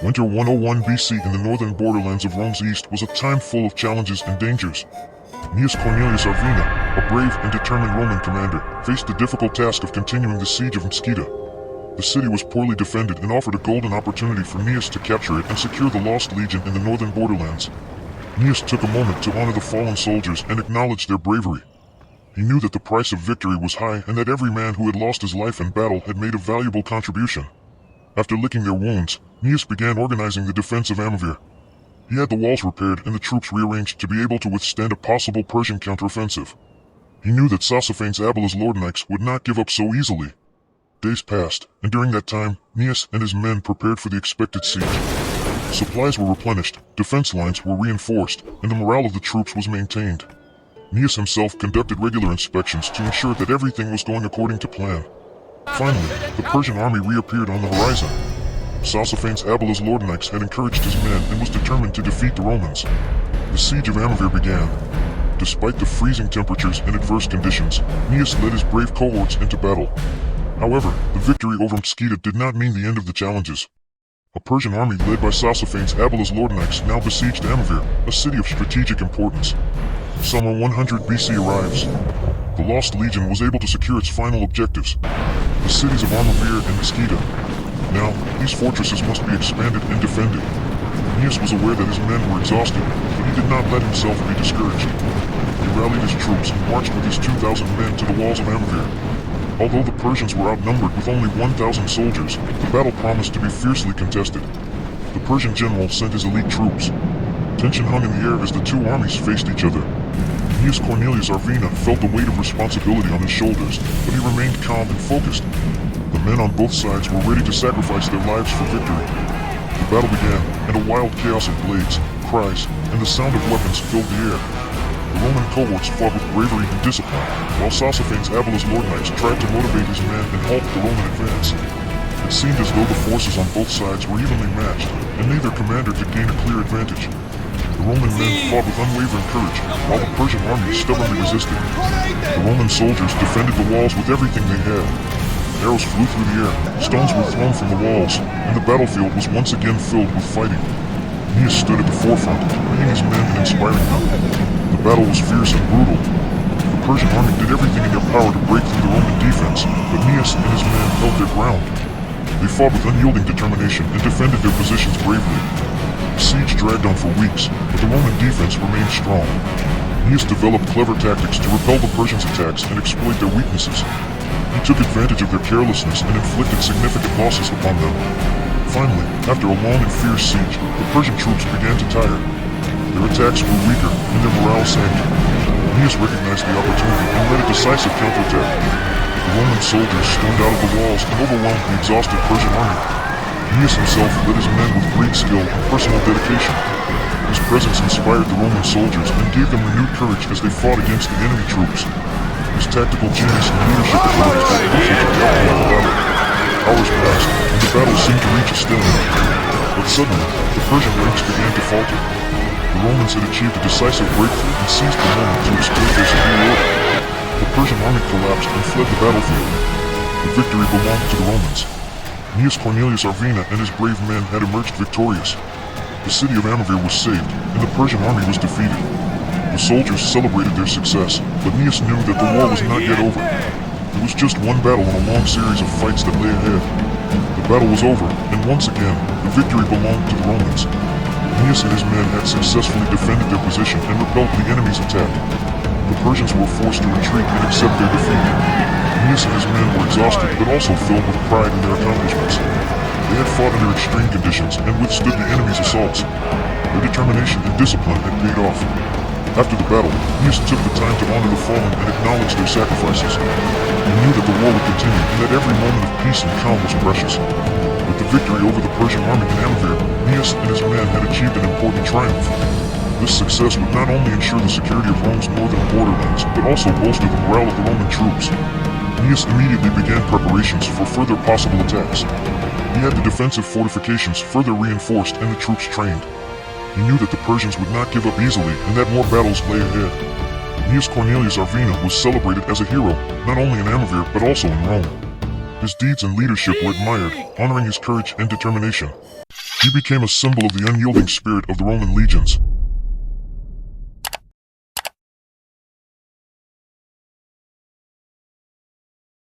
Winter 101 BC in the northern borderlands of Rome's east was a time full of challenges and dangers. Gnaeus Cornelius Arvina, a brave and determined Roman commander, faced the difficult task of continuing the siege of Mosquita. The city was poorly defended and offered a golden opportunity for Gnaeus to capture it and secure the lost legion in the northern borderlands. Gnaeus took a moment to honor the fallen soldiers and acknowledge their bravery. He knew that the price of victory was high and that every man who had lost his life in battle had made a valuable contribution. After licking their wounds, Gnaeus began organizing the defense of Amavir. He had the walls repaired and the troops rearranged to be able to withstand a possible Persian counteroffensive. He knew that Sosophanes Abilas Lordnikes would not give up so easily. Days passed, and during that time, Gnaeus and his men prepared for the expected siege. Supplies were replenished, defense lines were reinforced, and the morale of the troops was maintained. Gnaeus himself conducted regular inspections to ensure that everything was going according to plan. Finally, the Persian army reappeared on the horizon. Sosophanes Abilas Lordnikes had encouraged his men and was determined to defeat the Romans. The siege of Amavir began. Despite the freezing temperatures and adverse conditions, Gnaeus led his brave cohorts into battle. However, the victory over Mosquita did not mean the end of the challenges. A Persian army led by Sosophanes Abilas Lordnikes now besieged Amavir, a city of strategic importance. Summer 100 BC arrives. The Lost Legion was able to secure its final objectives, the cities of Amavir and Mosquita. Now, these fortresses must be expanded and defended. Gnaeus was aware that his men were exhausted, but he did not let himself be discouraged. He rallied his troops and marched with his 2,000 men to the walls of Amavir. Although the Persians were outnumbered with only 1,000 soldiers, the battle promised to be fiercely contested. The Persian general sent his elite troops. Tension hung in the air as the two armies faced each other. Gnaeus Cornelius Arvina felt the weight of responsibility on his shoulders, but he remained calm and focused. The men on both sides were ready to sacrifice their lives for victory. The battle began, and a wild chaos of blades, cries, and the sound of weapons filled the air. The Roman cohorts fought with bravery and discipline, while Sosophanes Abilas Lordnikes tried to motivate his men and halt the Roman advance. It seemed as though the forces on both sides were evenly matched, and neither commander could gain a clear advantage. The Roman men fought with unwavering courage, while the Persian army stubbornly resisted. The Roman soldiers defended the walls with everything they had. Arrows flew through the air, stones were thrown from the walls, and the battlefield was once again filled with fighting. Gnaeus stood at the forefront, leading his men and inspiring them. The battle was fierce and brutal. The Persian army did everything in their power to break through the Roman defense, but Gnaeus and his men held their ground. They fought with unyielding determination and defended their positions bravely. The siege dragged on for weeks, but the Roman defense remained strong. Gnaeus developed clever tactics to repel the Persians' attacks and exploit their weaknesses. He took advantage of their carelessness and inflicted significant losses upon them. Finally, after a long and fierce siege, the Persian troops began to tire. Their attacks grew weaker and their morale sank. Gnaeus recognized the opportunity and led a decisive counterattack. The Roman soldiers stormed out of the walls and overwhelmed the exhausted Persian army. Gnaeus himself led his men with great skill and personal dedication. His presence inspired the Roman soldiers and gave them renewed courage as they fought against the enemy troops. His tactical genius and leadership abilities were crucial to the outcome of the battle. Hours passed, and the battle seemed to reach a stalemate. But suddenly, the Persian ranks began to falter. The Romans had achieved a decisive breakthrough and seized the moment to exploit their superiority. The Persian army collapsed and fled the battlefield. The victory belonged to the Romans. Gnaeus Cornelius Arvina and his brave men had emerged victorious. The city of Amavir was saved, and the Persian army was defeated. The soldiers celebrated their success, but Gnaeus knew that the war was not yet over. It was just one battle in a long series of fights that lay ahead. The battle was over, and once again, the victory belonged to the Romans. Gnaeus and his men had successfully defended their position and repelled the enemy's attack. The Persians were forced to retreat and accept their defeat. Gnaeus and his men were exhausted, but also filled with pride in their accomplishments. They had fought under extreme conditions and withstood the enemy's assaults. Their determination and discipline had paid off. After the battle, Gnaeus took the time to honor the fallen and acknowledge their sacrifices. He knew that the war would continue and that every moment of peace and calm was precious. With the victory over the Persian army in Amavir, Gnaeus and his men had achieved an important triumph. This success would not only ensure the security of Rome's northern borderlands, but also bolster the morale of the Roman troops. Gnaeus immediately began preparations for further possible attacks. He had the defensive fortifications further reinforced and the troops trained. He knew that the Persians would not give up easily and that more battles lay ahead. Gnaeus Cornelius Arvina was celebrated as a hero, not only in Amavir but also in Rome. His deeds and leadership were admired, honoring his courage and determination. He became a symbol of the unyielding spirit of the Roman legions,